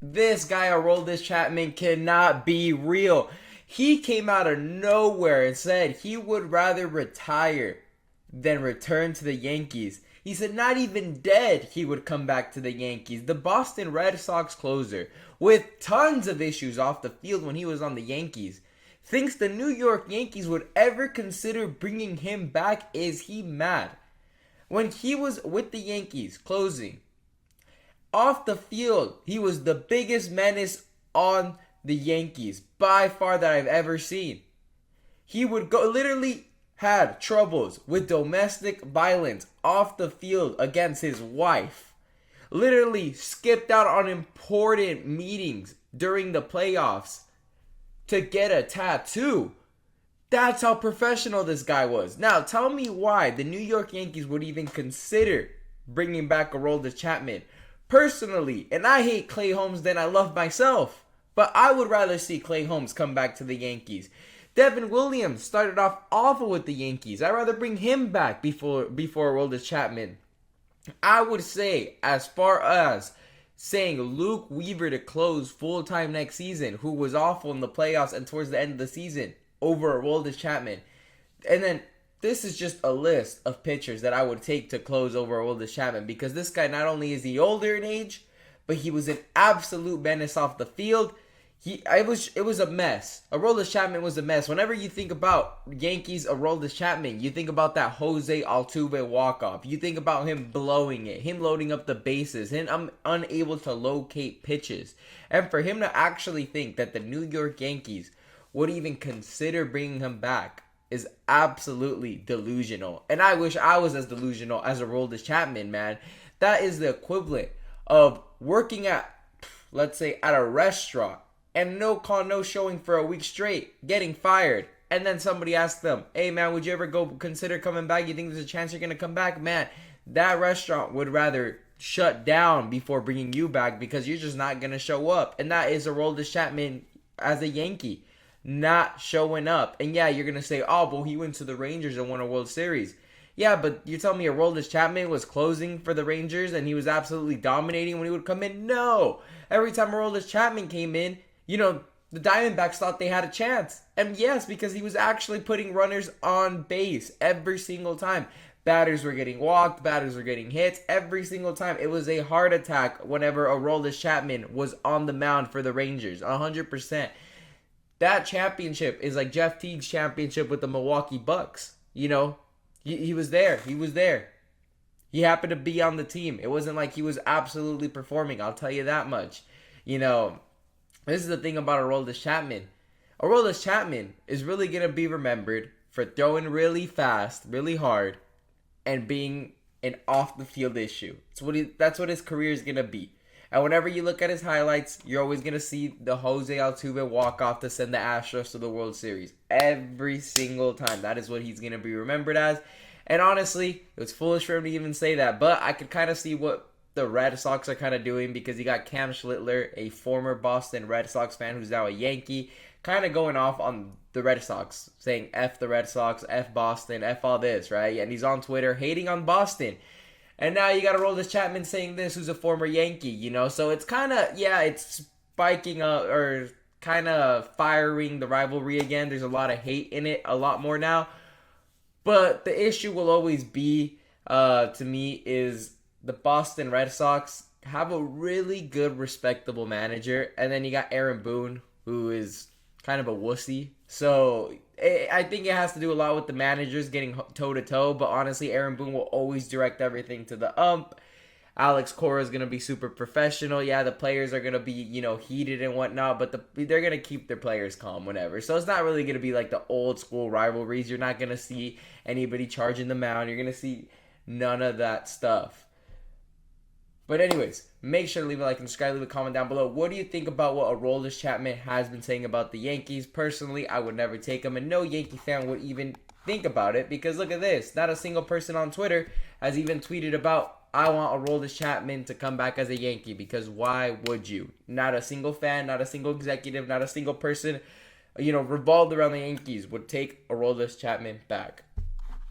This guy, Aroldis Chapman, cannot be real. He came out of nowhere and said he would rather retire than return to the Yankees. He said not even dead he would come back to the Yankees. The Boston Red Sox closer, with tons of issues off the field when he was on the Yankees, thinks the New York Yankees would ever consider bringing him back. Is he mad? When he was with the Yankees closing, off the field, he was the biggest menace on the Yankees by far that I've ever seen. He would go, literally had troubles with domestic violence off the field against his wife. Literally skipped out on important meetings during the playoffs to get a tattoo. That's how professional this guy was. Now, tell me why the New York Yankees would even consider bringing back Aroldis Chapman. Personally, and I hate Clay Holmes than I love myself, but I would rather see Clay Holmes come back to the Yankees. Devin Williams started off awful with the Yankees. I'd rather bring him back before Aroldis Chapman. I would say, as far as saying Luke Weaver to close full-time next season, who was awful in the playoffs and towards the end of the season, over Aroldis Chapman. And then this is just a list of pitchers that I would take to close over Aroldis Chapman, because this guy, not only is he older in age, but he was an absolute menace off the field. It was a mess. Aroldis Chapman was a mess. Whenever you think about Yankees Aroldis Chapman, you think about that José Altuve walk-off. You think about him blowing it, him loading up the bases, him unable to locate pitches. And for him to actually think that the New York Yankees would even consider bringing him back is absolutely delusional. And I wish I was as delusional as Aroldis Chapman, man. That is the equivalent of working at, let's say, at a restaurant and no call, no showing for a week straight, getting fired. And then somebody asks them, hey, man, would you ever consider coming back? You think there's a chance you're going to come back? Man, that restaurant would rather shut down before bringing you back, because you're just not going to show up. And that is Aroldis Chapman as a Yankee, not showing up. And yeah, you're going to say, oh, well, he went to the Rangers and won a World Series. Yeah, but you're telling me Aroldis Chapman was closing for the Rangers and he was absolutely dominating when he would come in? No. Every time Aroldis Chapman came in, the Diamondbacks thought they had a chance. And yes, because he was actually putting runners on base every single time. Batters were getting walked, batters were getting hits every single time. It was a heart attack whenever Aroldis Chapman was on the mound for the Rangers, 100%. That championship is like Jeff Teague's championship with the Milwaukee Bucks. He was there. He was there. He happened to be on the team. It wasn't like he was absolutely performing. I'll tell you that much. This is the thing about Aroldis Chapman. Aroldis Chapman is really going to be remembered for throwing really fast, really hard, and being an off-the-field issue. That's what his career is going to be. And whenever you look at his highlights, you're always going to see the José Altuve walk-off to send the Astros to the World Series. Every single time. That is what he's going to be remembered as. And honestly, it was foolish for him to even say that. But I could kind of see what the Red Sox are kind of doing, because you got Cam Schlittler, a former Boston Red Sox fan who's now a Yankee, kind of going off on the Red Sox, saying F the Red Sox, F Boston, F all this, right? And he's on Twitter hating on Boston. And now you got Aroldis Chapman saying this, who's a former Yankee, So it's kind of, it's spiking up, or kind of firing the rivalry again. There's a lot of hate in it, a lot more now. But the issue will always be, to me, is the Boston Red Sox have a really good, respectable manager. And then you got Aaron Boone, who is kind of a wussy. So I think it has to do a lot with the managers getting toe-to-toe. But honestly, Aaron Boone will always direct everything to the ump. Alex Cora is going to be super professional. Yeah, the players are going to be, heated and whatnot. But they're going to keep their players calm whenever. So it's not really going to be like the old-school rivalries. You're not going to see anybody charging the mound. You're going to see none of that stuff. But anyways, make sure to leave a like and subscribe, leave a comment down below. What do you think about what Aroldis Chapman has been saying about the Yankees? Personally, I would never take him, and no Yankee fan would even think about it, because look at this. Not a single person on Twitter has even tweeted about, I want Aroldis Chapman to come back as a Yankee, because why would you? Not a single fan, not a single executive, not a single person, revolved around the Yankees would take Aroldis Chapman back.